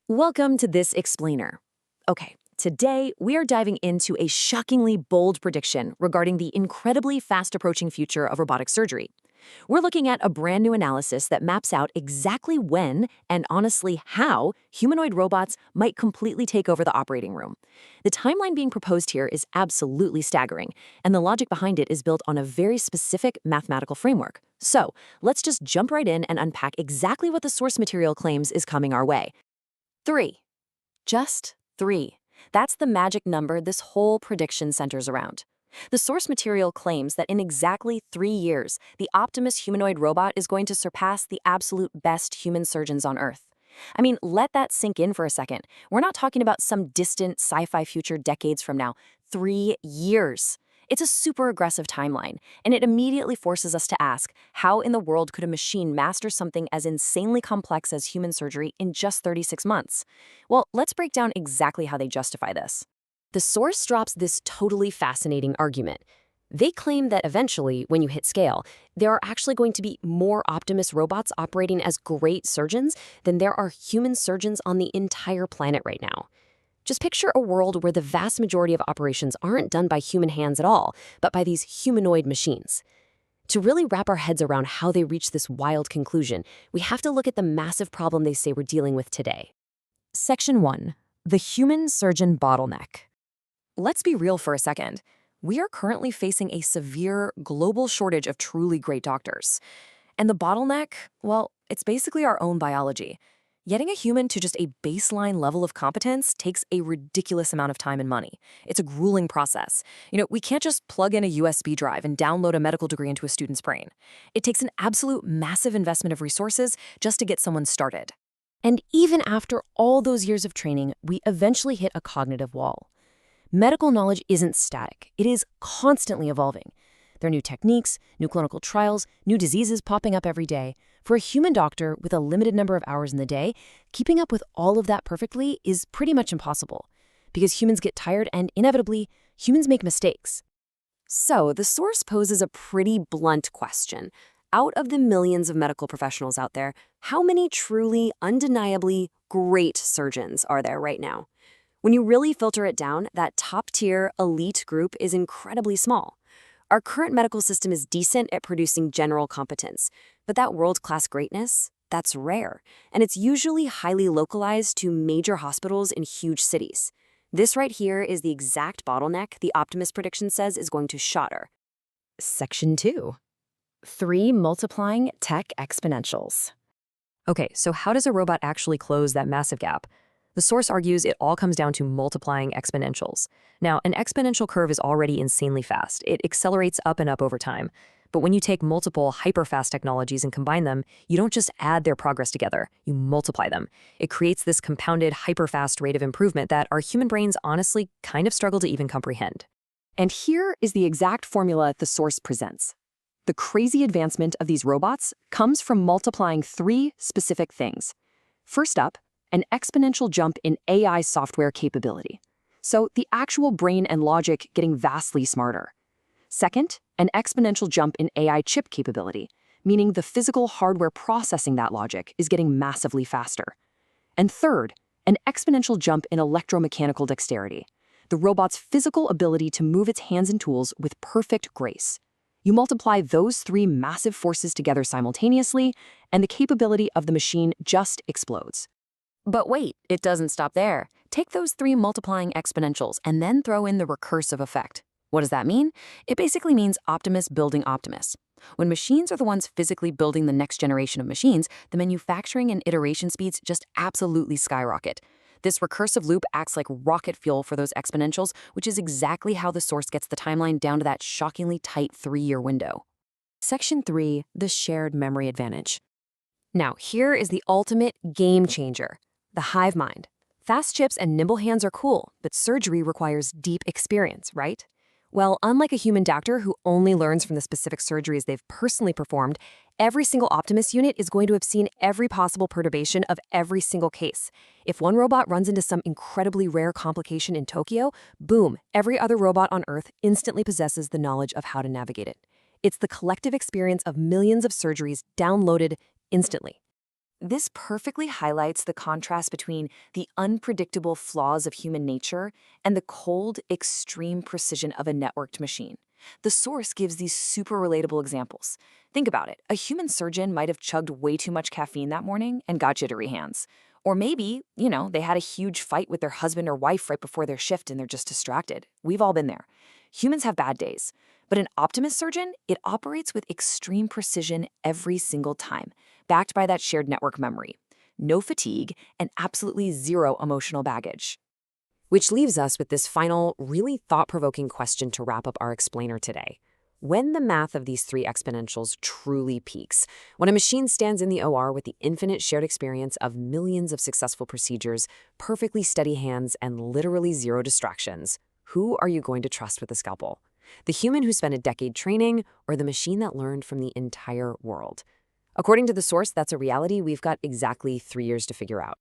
Welcome to this explainer. Okay, today we are diving into a shockingly bold prediction regarding the incredibly fast approaching future of robotic surgery. We're looking at a brand new analysis that maps out exactly when, and honestly how, humanoid robots might completely take over the operating room. The timeline being proposed here is absolutely staggering, and the logic behind it is built on a very specific mathematical framework. So, let's just jump right in and unpack exactly what the source material claims is coming our way. 3. Just 3. That's the magic number this whole prediction centers around. The source material claims that in exactly 3 years, the Optimus humanoid robot is going to surpass the absolute best human surgeons on Earth. I mean, let that sink in for a second. We're not talking about some distant sci-fi future decades from now. 3 years. It's a super aggressive timeline, and it immediately forces us to ask, how in the world could a machine master something as insanely complex as human surgery in just 36 months? Well, let's break down exactly how they justify this. The source drops this totally fascinating argument. They claim that eventually, when you hit scale, there are actually going to be more Optimus robots operating as great surgeons than there are human surgeons on the entire planet right now. Just picture a world where the vast majority of operations aren't done by human hands at all, but by these humanoid machines. To really wrap our heads around how they reach this wild conclusion, we have to look at the massive problem they say we're dealing with today. Section 1. The human surgeon bottleneck. Let's be real for a second. We are currently facing a severe global shortage of truly great doctors. And the bottleneck, well, it's basically our own biology. Getting a human to just a baseline level of competence takes a ridiculous amount of time and money. It's a grueling process. We can't just plug in a USB drive and download a medical degree into a student's brain. It takes an absolute massive investment of resources just to get someone started. And even after all those years of training, we eventually hit a cognitive wall. Medical knowledge isn't static. It is constantly evolving. There are new techniques, new clinical trials, new diseases popping up every day. For a human doctor with a limited number of hours in the day, keeping up with all of that perfectly is pretty much impossible, because humans get tired and, inevitably, humans make mistakes. So, the source poses a pretty blunt question. Out of the millions of medical professionals out there, how many truly, undeniably great surgeons are there right now? When you really filter it down, that top-tier, elite group is incredibly small. Our current medical system is decent at producing general competence, but that world-class greatness, that's rare, and it's usually highly localized to major hospitals in huge cities. This right here is the exact bottleneck the Optimus prediction says is going to shatter. Section 2. 3 multiplying tech exponentials. Okay, so how does a robot actually close that massive gap? The source argues it all comes down to multiplying exponentials. Now, an exponential curve is already insanely fast. It accelerates up and up over time. But when you take multiple hyper-fast technologies and combine them, you don't just add their progress together, you multiply them. It creates this compounded hyper-fast rate of improvement that our human brains honestly kind of struggle to even comprehend. And here is the exact formula the source presents. The crazy advancement of these robots comes from multiplying 3 specific things. First up, an exponential jump in AI software capability. So the actual brain and logic getting vastly smarter. Second, an exponential jump in AI chip capability, meaning the physical hardware processing that logic is getting massively faster. And third, an exponential jump in electromechanical dexterity, the robot's physical ability to move its hands and tools with perfect grace. You multiply those 3 massive forces together simultaneously, and the capability of the machine just explodes. But wait, it doesn't stop there. Take those 3 multiplying exponentials and then throw in the recursive effect. What does that mean? It basically means Optimus building Optimus. When machines are the ones physically building the next generation of machines, the manufacturing and iteration speeds just absolutely skyrocket. This recursive loop acts like rocket fuel for those exponentials, which is exactly how the source gets the timeline down to that shockingly tight 3-year window. Section 3, the shared memory advantage. Now, here is the ultimate game changer. The hive mind. Fast chips and nimble hands are cool, but surgery requires deep experience, right? Well, unlike a human doctor who only learns from the specific surgeries they've personally performed, every single Optimus unit is going to have seen every possible perturbation of every single case. If one robot runs into some incredibly rare complication in Tokyo, boom, every other robot on Earth instantly possesses the knowledge of how to navigate it. It's the collective experience of millions of surgeries downloaded instantly. This perfectly highlights the contrast between the unpredictable flaws of human nature and the cold, extreme precision of a networked machine. The source gives these super relatable examples. Think about it. A human surgeon might have chugged way too much caffeine that morning and got jittery hands. Or maybe, they had a huge fight with their husband or wife right before their shift and they're just distracted. We've all been there. Humans have bad days. But an Optimus surgeon, it operates with extreme precision every single time, backed by that shared network memory. No fatigue and absolutely zero emotional baggage. Which leaves us with this final, really thought-provoking question to wrap up our explainer today. When the math of these three exponentials truly peaks, when a machine stands in the OR with the infinite shared experience of millions of successful procedures, perfectly steady hands, and literally zero distractions, who are you going to trust with the scalpel? The human who spent a decade training, or the machine that learned from the entire world? According to the source, that's a reality we've got exactly 3 years to figure out.